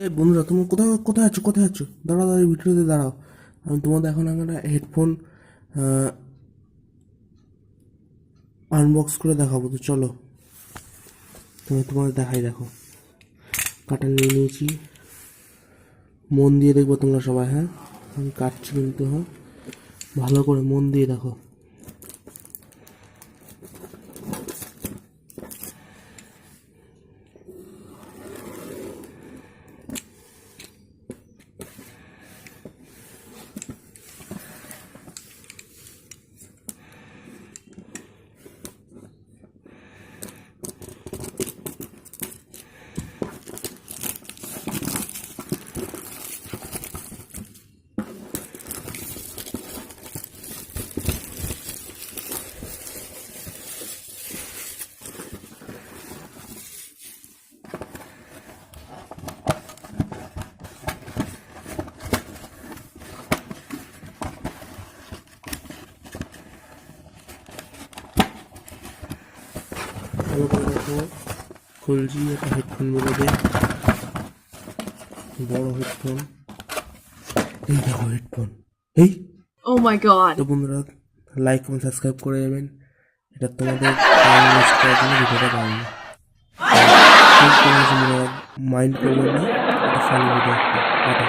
এই বন্ধুরা, তুমি কোথায় কোথায় আছো? কোথায় আছো? দাঁড়াও দাঁড়াও, ভিডিওতে দাঁড়াও। আমি তোমাদের এখন একটা হেডফোন আনবক্স করে দেখাবো। তো চলো, তোমাদের দেখাই। দেখো, কাটা নিয়ে নিয়েছি। মন দিয়ে দেখবো তোমরা সবাই। হ্যাঁ, আমি কাটছি কিন্তু। হ্যাঁ, ভালো করে মন দিয়ে দেখো। ভালো করে দেখো, খুলছি। একটা হেডফোন বেরোবে, বড় হেডফোন। এই দেখো হেডফোন। এই Oh my god. তো বন্ধুরা, লাইক এবং সাবস্ক্রাইব করে যাবেন। এটা তোমাদের টাইম ওয়েস্ট করার জন্য ভিডিওটা পাবেন না। মাইন্ড করবেন না, এটা ফানি ভিডিও একটা।